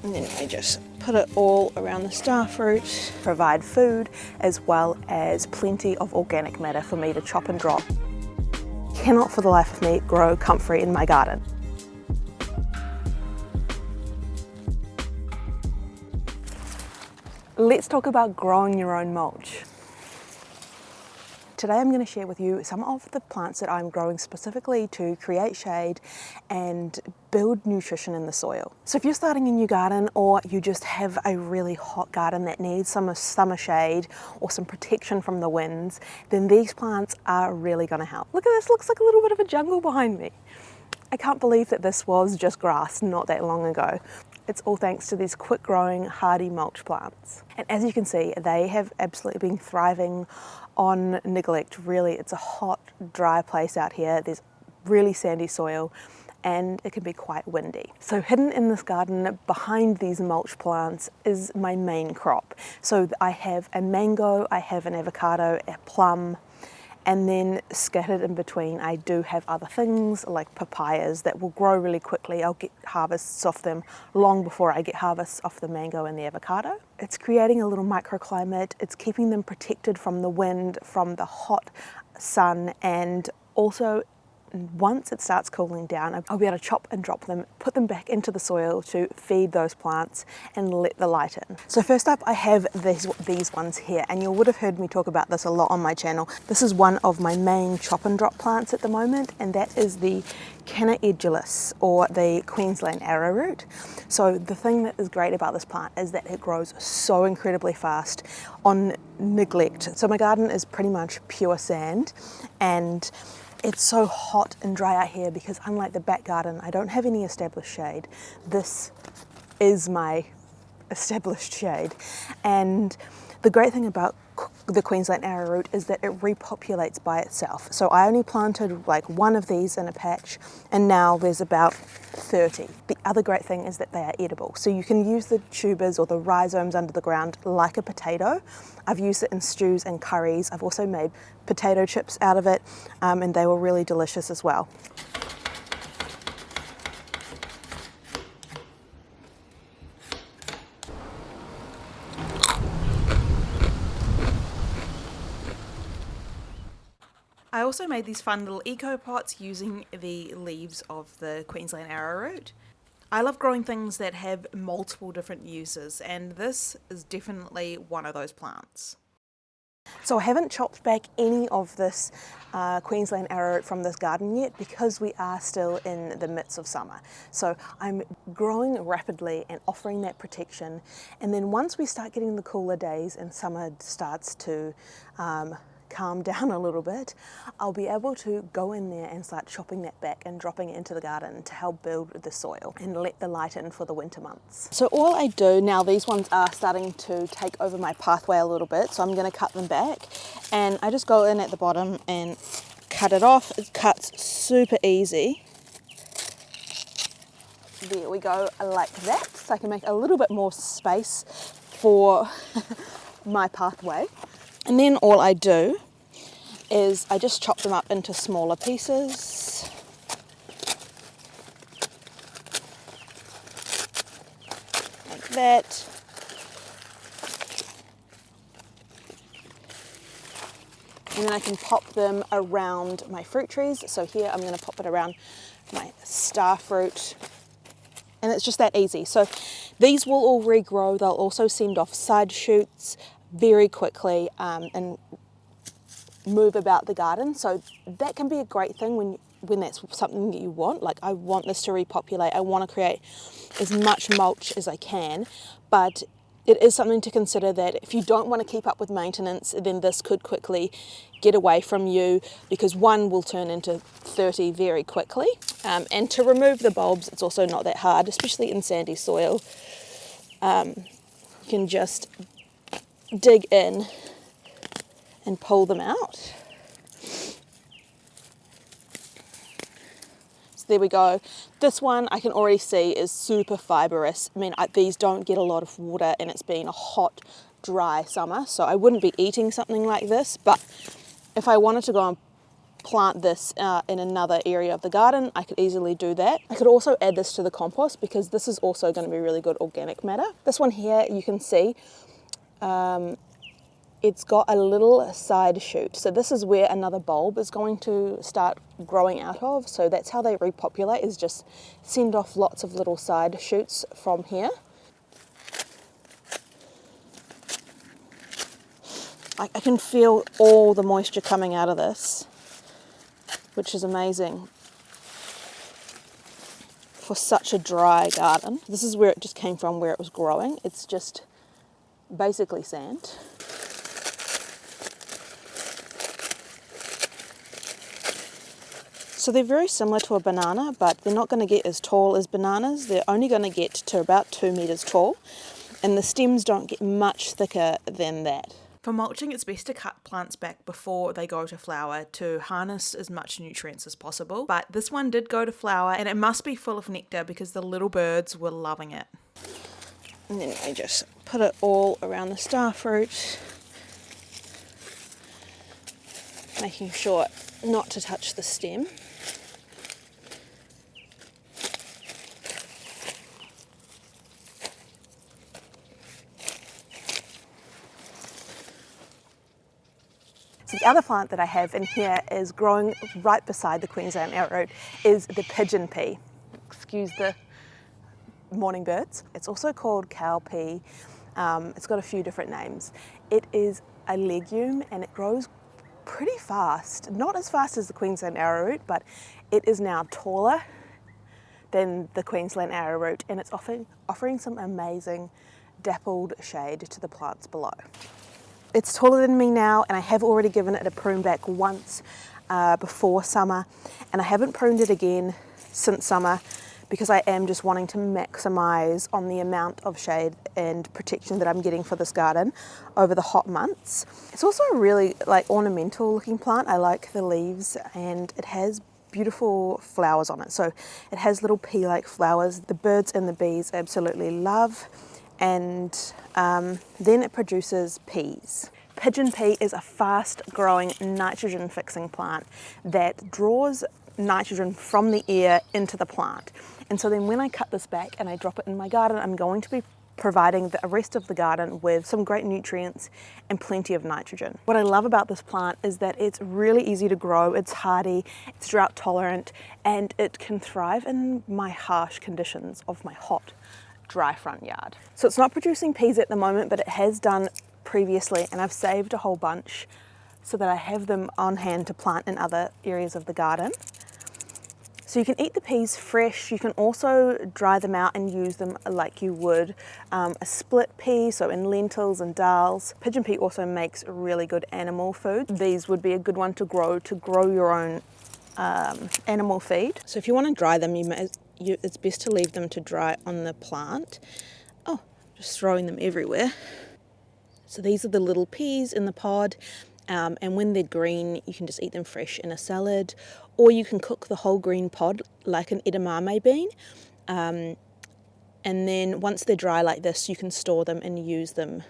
And then I just put it all around the starfruit. Provide food as well as plenty of organic matter for me to chop and drop. Cannot for the life of me grow comfrey in my garden. Let's talk about growing your own mulch. Today I'm going to share with you some of the plants that I'm growing specifically to create shade and build nutrition in the soil. So if you're starting a new garden or you just have a really hot garden that needs some summer shade or some protection from the winds, then these plants are really going to help. Look at this, looks like a little bit of a jungle behind me. I can't believe that this was just grass not that long ago. It's all thanks to these quick growing hardy mulch plants. And as you can see, they have absolutely been thriving on neglect. Really, it's a hot, dry place out here. There's really sandy soil and it can be quite windy. So hidden in this garden behind these mulch plants is my main crop. So I have a mango, I have an avocado, a plum, and then scattered in between I do have other things like papayas that will grow really quickly. I'll get harvests off them long before I get harvests off the mango and the avocado. It's creating a little microclimate, it's keeping them protected from the wind, from the hot sun, and also once it starts cooling down, I'll be able to chop and drop them, put them back into the soil to feed those plants and let the light in. So first up I have these ones here, and you would have heard me talk about this a lot on my channel. This is one of my main chop and drop plants at the moment, and that is the Canna edulis, or the Queensland arrowroot. So the thing that is great about this plant is that it grows so incredibly fast on neglect. So my garden is pretty much pure sand, and it's so hot and dry out here because unlike the back garden, I don't have any established shade. This is my established shade. And the great thing about the Queensland arrowroot is that it repopulates by itself. So I only planted like one of these in a patch, and now there's about 30. The other great thing is that they are edible. So you can use the tubers or the rhizomes under the ground like a potato. I've used it in stews and curries. I've also made potato chips out of it, and they were really delicious as well. I also made these fun little eco pots using the leaves of the Queensland arrowroot. I love growing things that have multiple different uses, and this is definitely one of those plants. So I haven't chopped back any of this Queensland arrowroot from this garden yet because we are still in the midst of summer. So I'm growing rapidly and offering that protection, and then once we start getting the cooler days and summer starts to calm down a little bit, I'll be able to go in there and start chopping that back and dropping it into the garden to help build the soil and let the light in for the winter months. So all I do now, these ones are starting to take over my pathway a little bit, so I'm going to cut them back, and I just go in at the bottom and cut it off. It cuts super easy. There we go, like that, so I can make a little bit more space for my pathway. And then all I do is I just chop them up into smaller pieces. Like that. And then I can pop them around my fruit trees. So here I'm going to pop it around my starfruit. And it's just that easy. So these will all regrow. They'll also send off side shoots very quickly and move about the garden. So that can be a great thing when that's something that you want. Like, I want this to repopulate. I want to create as much mulch as I can, but it is something to consider that if you don't want to keep up with maintenance, then this could quickly get away from you, because one will turn into 30 very quickly. And to remove the bulbs, it's also not that hard, especially in sandy soil. You can just dig in and pull them out. So there we go. This one I can already see is super fibrous. I mean, these don't get a lot of water, and it's been a hot, dry summer, so I wouldn't be eating something like this, but if I wanted to go and plant this in another area of the garden, I could easily do that. I could also add this to the compost because this is also going to be really good organic matter. This one here, you can see it's got a little side shoot. So this is where another bulb is going to start growing out of. So that's how they repopulate, is just send off lots of little side shoots from here. I can feel all the moisture coming out of this, which is amazing for such a dry garden. This is where it just came from, where it was growing. It's just basically sand. So they're very similar to a banana, but they're not going to get as tall as bananas. They're only going to get to about 2 meters tall, and the stems don't get much thicker than that. For mulching, it's best to cut plants back before they go to flower to harness as much nutrients as possible. But this one did go to flower, and it must be full of nectar because the little birds were loving it. And then I just put it all around the starfruit, making sure not to touch the stem. So the other plant that I have in here is growing right beside the Queensland arrowroot is the pigeon pea. Excuse the morning birds. It's also called cowpea. It's got a few different names. It is a legume and it grows pretty fast. Not as fast as the Queensland arrowroot, but it is now taller than the Queensland arrowroot, and it's offering some amazing dappled shade to the plants below. It's taller than me now, and I have already given it a prune back once before summer, and I haven't pruned it again since summer because I am just wanting to maximise on the amount of shade and protection that I'm getting for this garden over the hot months. It's also a really ornamental looking plant. I like the leaves, and it has beautiful flowers on it. So it has little pea-like flowers the birds and the bees absolutely love. And then it produces peas. Pigeon pea is a fast growing nitrogen fixing plant that draws nitrogen from the air into the plant. And so then when I cut this back and I drop it in my garden, I'm going to be providing the rest of the garden with some great nutrients and plenty of nitrogen. What I love about this plant is that it's really easy to grow, it's hardy, it's drought tolerant, and it can thrive in my harsh conditions of my hot, dry front yard. So it's not producing peas at the moment, but it has done previously, and I've saved a whole bunch so that I have them on hand to plant in other areas of the garden. So you can eat the peas fresh. You can also dry them out and use them like you would a split pea, so in lentils and dals. Pigeon pea also makes really good animal food. These would be a good one to grow your own animal feed. So if you want to dry them, it's best to leave them to dry on the plant. Oh, just throwing them everywhere. So these are the little peas in the pod, and when they're green, you can just eat them fresh in a salad, or you can cook the whole green pod like an edamame bean. And then once they're dry like this, you can store them and use them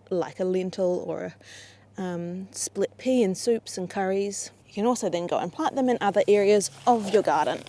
like a lentil or a split pea in soups and curries. You can also then go and plant them in other areas of your garden.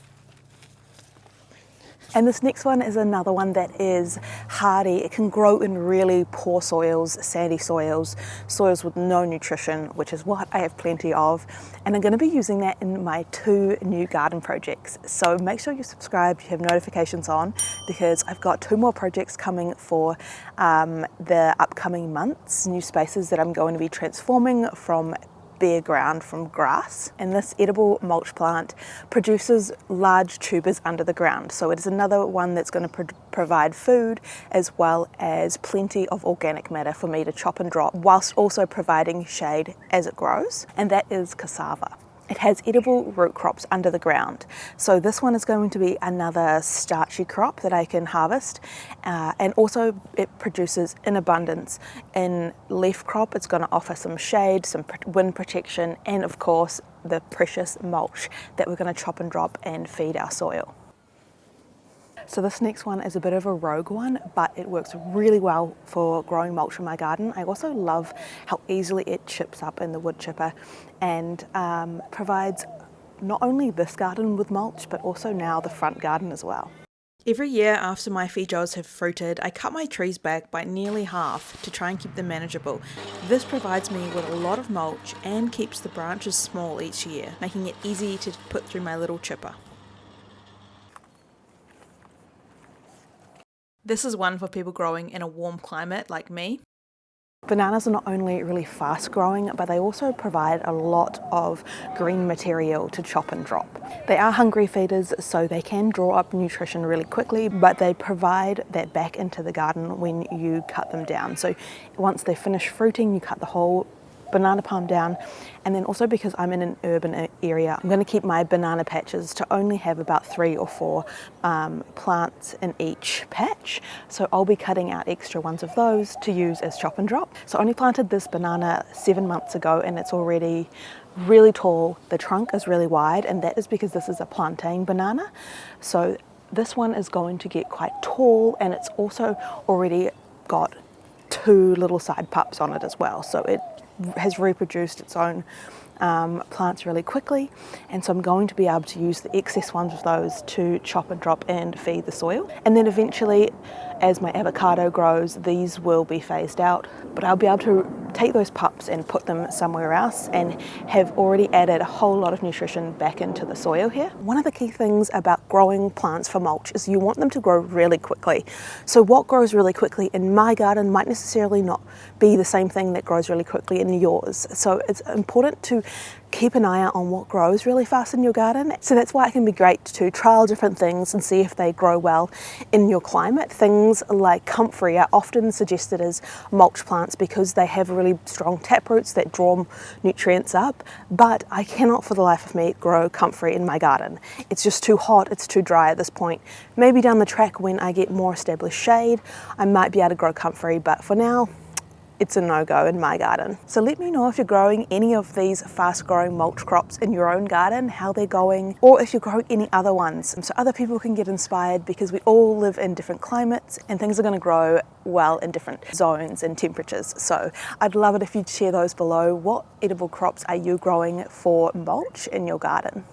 And this next one is another one that is hardy. It can grow in really poor soils, sandy soils, soils with no nutrition, which is what I have plenty of. And I'm going to be using that in my 2 new garden projects. So make sure you subscribe, you have notifications on, because I've got 2 more projects coming for the upcoming months, new spaces that I'm going to be transforming from bare ground, from grass. And this edible mulch plant produces large tubers under the ground, so it is another one that's going to provide food as well as plenty of organic matter for me to chop and drop, whilst also providing shade as it grows. And that is cassava. It has edible root crops under the ground. So this one is going to be another starchy crop that I can harvest. And also it produces in abundance in leaf crop. It's going to offer some shade, some wind protection, and of course the precious mulch that we're going to chop and drop and feed our soil. So this next one is a bit of a rogue one, but it works really well for growing mulch in my garden. I also love how easily it chips up in the wood chipper and provides not only this garden with mulch, but also now the front garden as well. Every year after my feijoas have fruited, I cut my trees back by nearly half to try and keep them manageable. This provides me with a lot of mulch and keeps the branches small each year, making it easy to put through my little chipper. This is one for people growing in a warm climate like me. Bananas are not only really fast growing, but they also provide a lot of green material to chop and drop. They are hungry feeders, so they can draw up nutrition really quickly, but they provide that back into the garden when you cut them down. So once they finish fruiting, you cut the whole banana palm down. And then also, because I'm in an urban area, I'm going to keep my banana patches to only have about 3 or 4 plants in each patch. So I'll be cutting out extra ones of those to use as chop and drop. So I only planted this banana 7 months ago and it's already really tall. The trunk is really wide, and that is because this is a plantain banana. So this one is going to get quite tall, and it's also already got 2 little side pups on it as well. So it has reproduced its own plants really quickly, and so I'm going to be able to use the excess ones of those to chop and drop and feed the soil. And then eventually, as my avocado grows, these will be phased out, but I'll be able to take those pups and put them somewhere else and have already added a whole lot of nutrition back into the soil here. One of the key things about growing plants for mulch is you want them to grow really quickly. So what grows really quickly in my garden might necessarily not be the same thing that grows really quickly in yours. So it's important to keep an eye out on what grows really fast in your garden. So that's why it can be great to trial different things and see if they grow well in your climate. Things like comfrey are often suggested as mulch plants because they have really strong taproots that draw nutrients up, but I cannot for the life of me grow comfrey in my garden. It's just too hot, it's too dry at this point. Maybe down the track when I get more established shade, I might be able to grow comfrey, but for now, it's a no-go in my garden. So let me know if you're growing any of these fast-growing mulch crops in your own garden, how they're going, or if you're growing any other ones, so other people can get inspired, because we all live in different climates and things are going to grow well in different zones and temperatures. So I'd love it if you'd share those below. What edible crops are you growing for mulch in your garden?